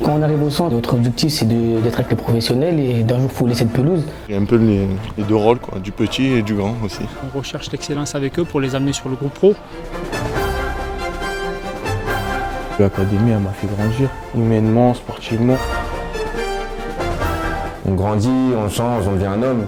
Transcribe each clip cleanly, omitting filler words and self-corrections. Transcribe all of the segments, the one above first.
Quand on arrive au centre, notre objectif c'est d'être avec les professionnels et d'un jour fouler cette pelouse. Il y a un peu les deux rôles, quoi, du petit et du grand aussi. On recherche l'excellence avec eux pour les amener sur le groupe pro. L'académie elle m'a fait grandir, humainement, sportivement. On grandit, on change, on devient un homme.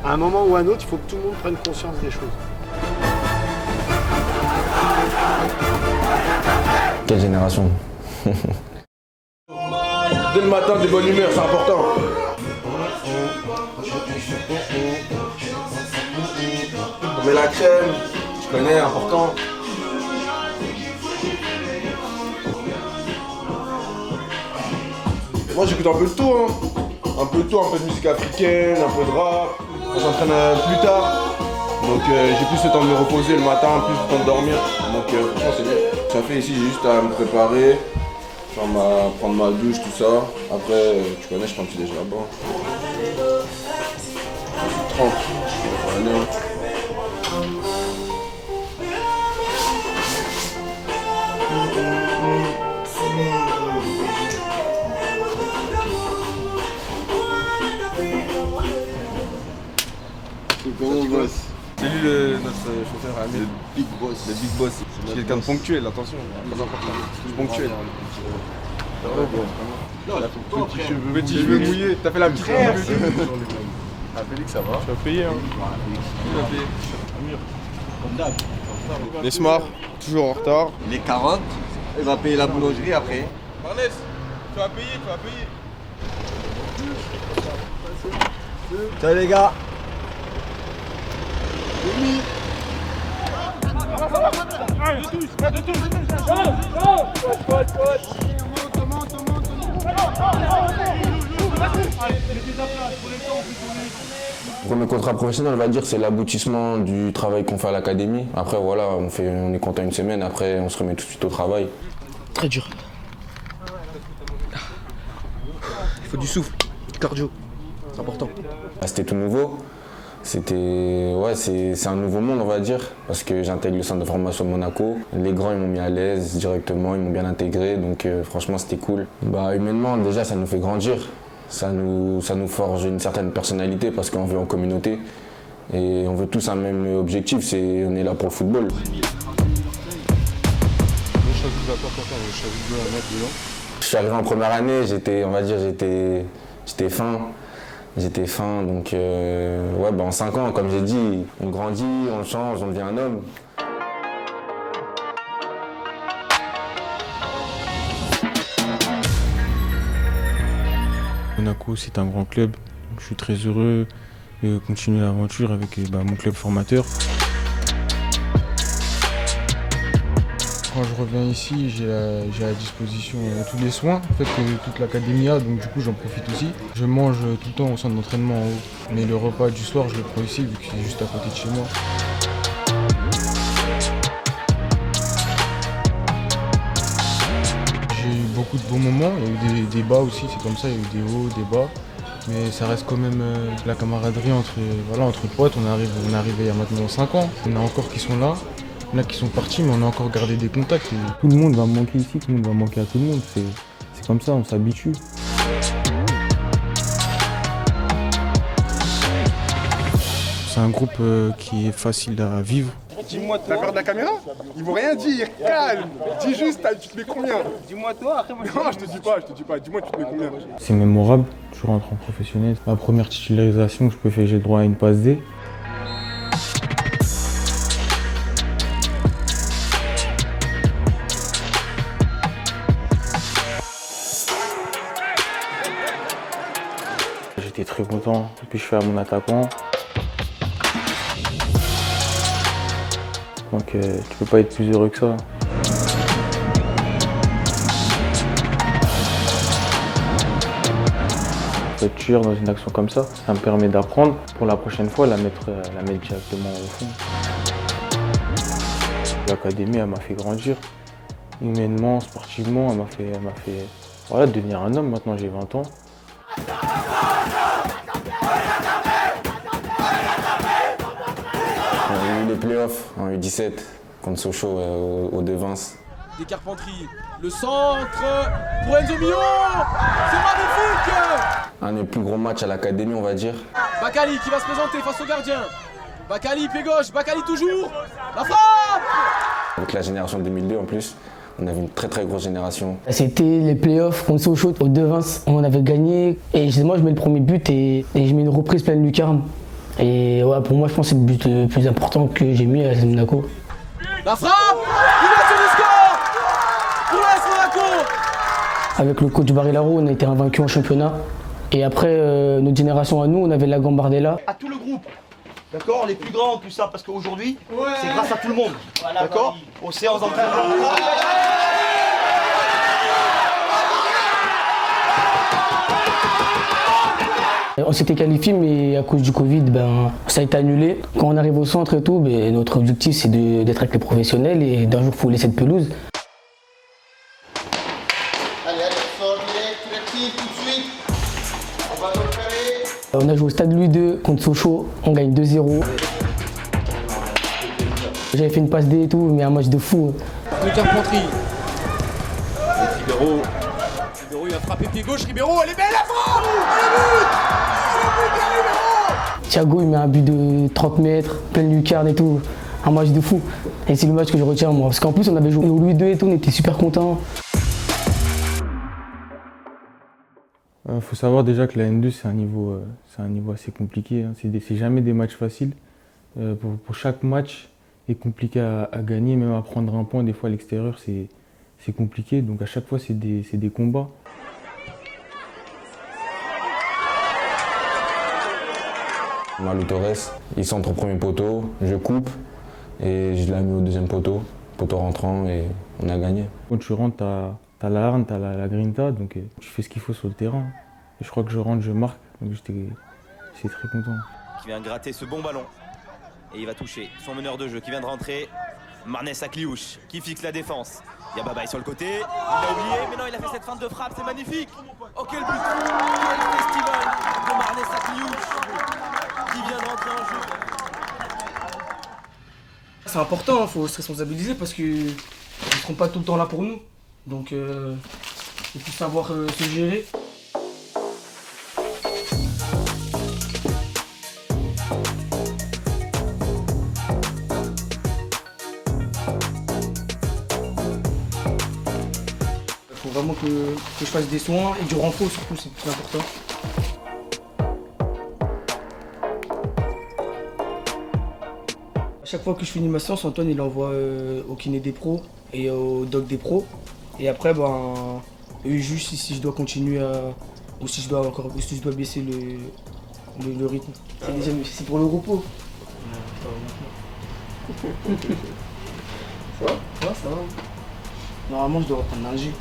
À un moment ou à un autre, il faut que tout le monde prenne conscience des choses. Quelle génération. Dès le matin, de bonne humeur, c'est important. On met la crème, tu connais, important. Moi j'écoute un peu de tout, hein. Un peu de tout, un peu de musique africaine, un peu de rap. On s'entraîne plus tard. Donc j'ai plus le temps de me reposer le matin, plus le temps de dormir. Donc franchement c'est bien. Ça fait ici, j'ai juste à me préparer, prendre ma douche, tout ça. Après, tu connais, je prends un petit déjeuner là-bas. 30. C'est lui notre chauffeur Amir. Le big boss. Le big boss. C'est quelqu'un de ponctuel, attention. Très important. Ponctuel. Petit cheveux mouillés. T'as fait la petite Ah Félix, ça va. Tu vas payer, hein. Tu vas payer. Comme d'hab. Nesmar, toujours en retard. Il est 40, il va payer la boulangerie après. Barnes, tu vas payer, tu vas payer. Salut les gars. Premier contrat professionnel, on va dire, c'est l'aboutissement du travail qu'on fait à l'académie. Après, voilà, on est content une semaine, après, on se remet tout de suite au travail. Très dur. Il faut du souffle, du cardio. C'est important. C'était tout nouveau. C'est un nouveau monde, on va dire, parce que j'intègre le centre de formation de Monaco. Les grands, ils m'ont mis à l'aise directement, ils m'ont bien intégré, donc franchement, c'était cool. Humainement, déjà, ça nous fait grandir. Ça nous forge une certaine personnalité parce qu'on vit en communauté. Et on veut tous un même objectif, on est là pour le football. Je suis arrivé en première année, j'étais fin. J'étais fin, donc en 5 ans, comme j'ai dit, on grandit, on change, on devient un homme. Monaco, c'est un grand club. Je suis très heureux de continuer l'aventure avec mon club formateur. Quand je reviens ici, j'ai à disposition tous les soins que toute l'académie a, donc du coup j'en profite aussi. Je mange tout le temps au centre d'entraînement en haut, mais le repas du soir je le prends ici vu que c'est juste à côté de chez moi. J'ai eu beaucoup de bons moments, il y a eu des bas aussi, c'est comme ça, il y a eu des hauts, des bas. Mais ça reste quand même la camaraderie entre potes, on est arrivé il y a maintenant 5 ans. Il y en a encore qui sont là. Il y en a qui sont partis, mais on a encore gardé des contacts. Et tout le monde va me manquer ici, tout le monde va manquer à tout le monde. C'est comme ça, on s'habitue. C'est un groupe qui est facile à vivre. Dis-moi, t'as peur de la caméra? Ils vont rien dire, calme. Dis juste, tu te mets combien? Dis-moi toi, après moi je... Non, je te dis pas. Dis-moi, tu te mets combien? C'est mémorable, je rentre en professionnel. Ma première titularisation que je peux faire, j'ai le droit à une passe D. J'étais très content, et puis je fais à mon attaquant. Donc tu peux pas être plus heureux que ça. Être tueur dans une action comme ça me permet d'apprendre pour la prochaine fois la mettre directement au fond. L'académie elle m'a fait grandir, humainement, sportivement, elle m'a fait devenir un homme. Maintenant j'ai 20 ans. On a eu les playoffs en U17 contre Sochaux au De Vins. des Carpentries. Le centre pour Enzo Mio. C'est magnifique. Un des plus gros matchs à l'académie, on va dire. Bakali qui va se présenter face au gardien. Bakali, pied gauche, Bakali toujours. La frappe. Avec la génération 2002 en plus, on avait une très grosse génération. C'était les playoffs contre Sochaux au Devens. On avait gagné et moi je mets le premier but et je mets une reprise pleine lucarne. Et ouais, pour moi je pense que c'est le but le plus important que j'ai mis à l'AS Monaco. La frappe. Ouverture du score pour l'AS Monaco. Avec le coach Barry-Laro, on a été invaincus en championnat. Et après, notre génération à nous, on avait la Gambardella. À tout le groupe, d'accord, les plus grands, tout ça, parce qu'aujourd'hui, c'est grâce à tout le monde, voilà, d'accord, aux séances d'entraînement. On s'était qualifié, mais à cause du Covid, ça a été annulé. Quand on arrive au centre et tout, notre objectif c'est d'être avec les professionnels et d'un jour fouler cette pelouse. Allez, sort direct, tout de suite. On va le faire. On a joué au stade Louis II contre Sochaux, on gagne 2-0. J'avais fait une passe D et tout, mais un match de fou. De Carpentries. Ribeiro. Ribeiro, il a frappé pied gauche. Ribeiro, elle est belle la frappe. Thiago, il met un but de 30 mètres, pleine lucarne et tout. Un match de fou. Et c'est le match que je retiens moi. Parce qu'en plus, on avait joué au Louis II et tout, on était super contents. Faut savoir déjà que la N2 c'est un niveau assez compliqué. Hein. C'est jamais des matchs faciles. Pour chaque match est compliqué à gagner, même à prendre un point. Des fois à l'extérieur c'est compliqué. Donc à chaque fois c'est des combats. Malou Torres, il centre au premier poteau, je coupe et je la mets au deuxième poteau rentrant et on a gagné. Quand tu rentres, t'as la hargne, t'as la grinta, donc tu fais ce qu'il faut sur le terrain. Et je crois que je rentre, je marque, donc j'étais très content. Qui vient gratter ce bon ballon et il va toucher son meneur de jeu qui vient de rentrer, Marnès Akliouche, qui fixe la défense. Il y a Babaï sur le côté, il a oublié, mais non, il a fait cette feinte de frappe, c'est magnifique. Oh quel but, quel festival de Marnès Akliouche qui vient de rentrer en jeu. C'est important, il faut se responsabiliser parce qu'ils ne seront pas tout le temps là pour nous. Donc il faut savoir se gérer. Il faut vraiment que je fasse des soins et du renfort surtout, c'est plus important. À chaque fois que je finis ma séance, Antoine il envoie au kiné des pros et au doc des pros. Et après, eux ils jugent si je dois continuer ou si je dois baisser le rythme. C'est pour le repos. Ça va? Ouais, ça va. Normalement, je dois reprendre un jus.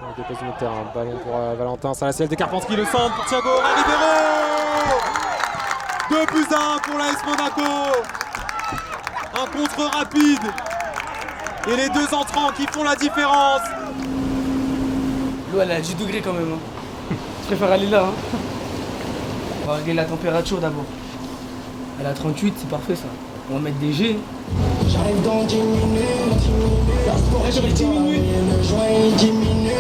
On dépose le terrain, ballon pour Valentin, Salatiel des Carpentries, le centre pour Thiago Ribeiro. 2-1 pour l'AS Monaco. Un contre rapide. Et les deux entrants qui font la différence. L'eau elle a 10 degrés quand même. Je préfère aller là. On va régler la température d'abord. Elle a 38, c'est parfait ça. On va mettre des G. J'arrive dans 10 minutes. J'aurai 10 minutes.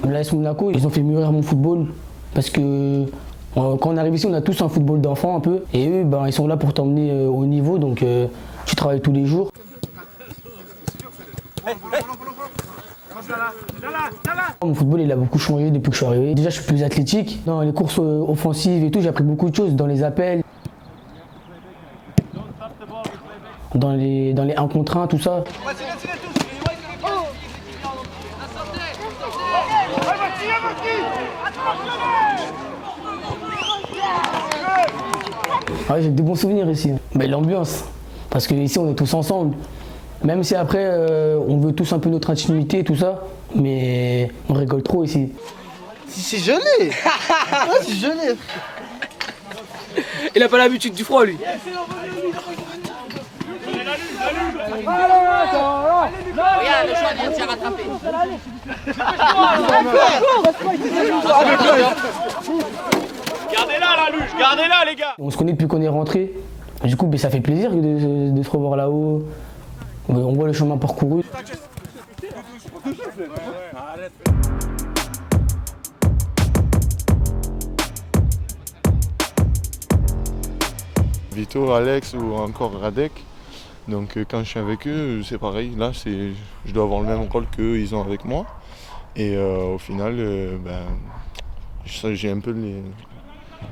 L'AS Monaco, ils ont fait mûrir mon football. Parce que quand on arrive ici, on a tous un football d'enfant un peu. Et eux, ils sont là pour t'emmener au niveau. Donc tu travailles tous les jours. Mon football il a beaucoup changé depuis que je suis arrivé. Déjà je suis plus athlétique. Dans les courses offensives et tout, j'ai appris beaucoup de choses. Dans les appels, dans les 1 contre 1, tout ça. Ah ouais, j'ai de bons souvenirs ici. L'ambiance, parce que ici on est tous ensemble. Même si après on veut tous un peu notre intimité et tout ça, mais on rigole trop ici. C'est gelé. Ouais, c'est gelé. Il a pas l'habitude du froid lui. Regarde, le choix vient de s'y rattraper. Gardez-la la luge, gardez-la les gars. On se connaît depuis qu'on est rentré. Du coup, ça fait plaisir de se revoir là-haut. On voit le chemin parcouru. Vito, Alex ou encore Radek. Donc quand je suis avec eux, c'est pareil. Là, je dois avoir le même rôle qu'eux, ils ont avec moi. Et au final, j'ai un peu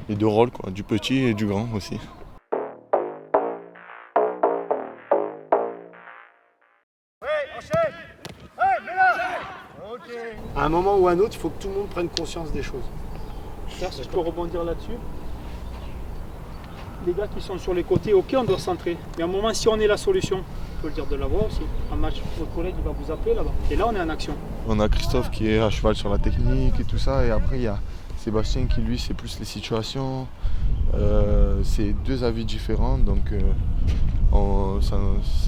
les deux rôles, quoi, du petit et du grand aussi. À un moment ou à un autre, il faut que tout le monde prenne conscience des choses. Si je peux rebondir là-dessus. Les gars qui sont sur les côtés, ok, on doit centrer. Mais à un moment, si on est la solution, on peut le dire de la voix aussi. Un match, votre collègue il va vous appeler là-bas. Et là, on est en action. On a Christophe qui est à cheval sur la technique et tout ça. Et après, il y a Sébastien qui, lui, c'est plus les situations. C'est deux avis différents. Donc, ça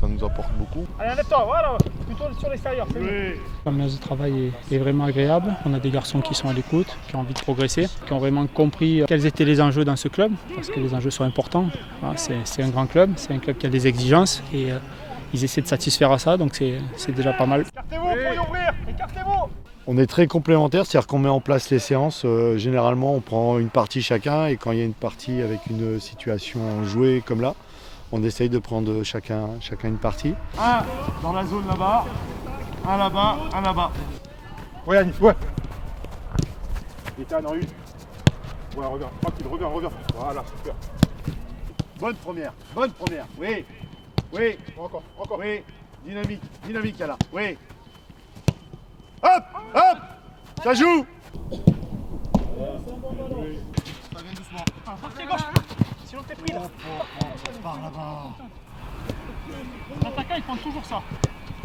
nous apporte beaucoup. Allez, enlève-toi, voilà, plutôt sur l'extérieur. Oui. L'ambiance de travail est vraiment agréable. On a des garçons qui sont à l'écoute, qui ont envie de progresser, qui ont vraiment compris quels étaient les enjeux dans ce club, parce que les enjeux sont importants. Voilà, c'est un grand club, c'est un club qui a des exigences et ils essaient de satisfaire à ça, donc c'est déjà pas mal. Écartez-vous pour y ouvrir, écartez-vous. On est très complémentaires, c'est-à-dire qu'on met en place les séances. Généralement, on prend une partie chacun et quand il y a une partie avec une situation jouée comme là, on essaye de prendre chacun une partie. Un dans la zone là-bas, un là-bas, un là-bas. Ouais, Anif, ouais. Il était dans une. Ouais, reviens, tranquille, reviens. Voilà, super. Bonne première, oui. Oui, encore. Oui, dynamique, là. Oui. Hop, ça joue. Ça vient doucement. Pied gauche. Sinon t'es pris là. Par là-bas. Les attaquants ils font toujours ça.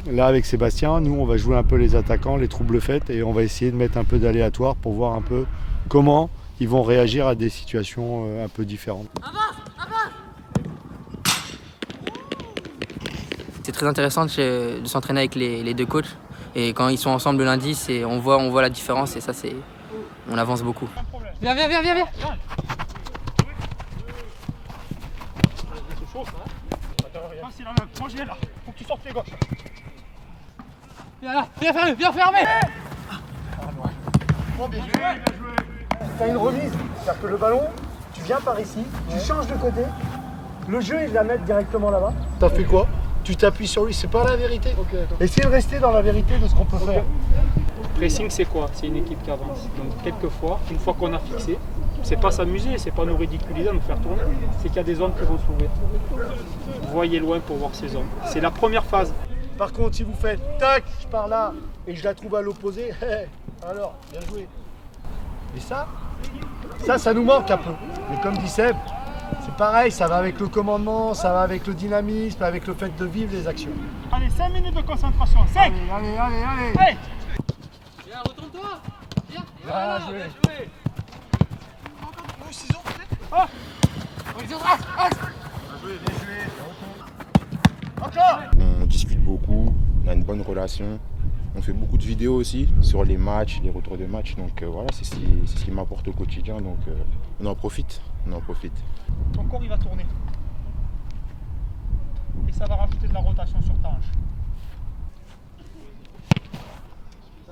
Là avec Sébastien, nous on va jouer un peu les attaquants, les troubles faits et on va essayer de mettre un peu d'aléatoire pour voir un peu comment ils vont réagir à des situations un peu différentes. C'est très intéressant de s'entraîner avec les deux coachs et quand ils sont ensemble le lundi, on voit la différence et ça on avance beaucoup. Viens. C'est la même, moi je l'ai là, faut que tu sortes les gauches. Viens là, viens fermer. Bon, bien joué. T'as une remise, c'est-à-dire que le ballon, tu viens par ici, tu changes de côté, le jeu il va mettre directement là-bas. T'as fait quoi? Tu t'appuies sur lui, c'est pas la vérité. Okay, essayez de rester dans la vérité de ce qu'on peut faire. Pressing c'est quoi? C'est une équipe qui avance. Donc quelquefois, une fois qu'on a fixé, c'est pas s'amuser, c'est pas nous ridiculiser, nous faire tourner, c'est qu'il y a des zones qui vont s'ouvrir. Voyez loin pour voir ces zones. C'est la première phase. Par contre, si vous faites tac, je pars là et je la trouve à l'opposé, alors, bien joué. Et ça nous manque un peu. Mais comme dit Seb, c'est pareil, ça va avec le commandement, ça va avec le dynamisme, avec le fait de vivre les actions. Allez, 5 minutes de concentration, 5. Allez. Viens, retourne-toi. Viens. Bien joué. On discute beaucoup, on a une bonne relation. On fait beaucoup de vidéos aussi sur les matchs, les retours de matchs. Donc voilà, c'est ce qui m'apporte au quotidien. Donc on en profite. Ton corps il va tourner. Et ça va rajouter de la rotation sur ta hanche.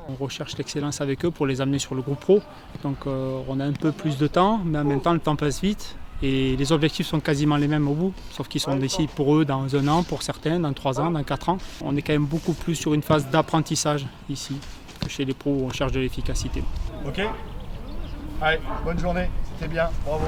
On recherche l'excellence avec eux pour les amener sur le groupe pro. Donc on a un peu plus de temps, mais en même temps le temps passe vite. Et les objectifs sont quasiment les mêmes au bout, sauf qu'ils sont ici pour eux dans 1 an, pour certains, dans 3 ans, dans 4 ans. On est quand même beaucoup plus sur une phase d'apprentissage ici que chez les pros où on cherche de l'efficacité. Ok. Allez, bonne journée, c'était bien, bravo.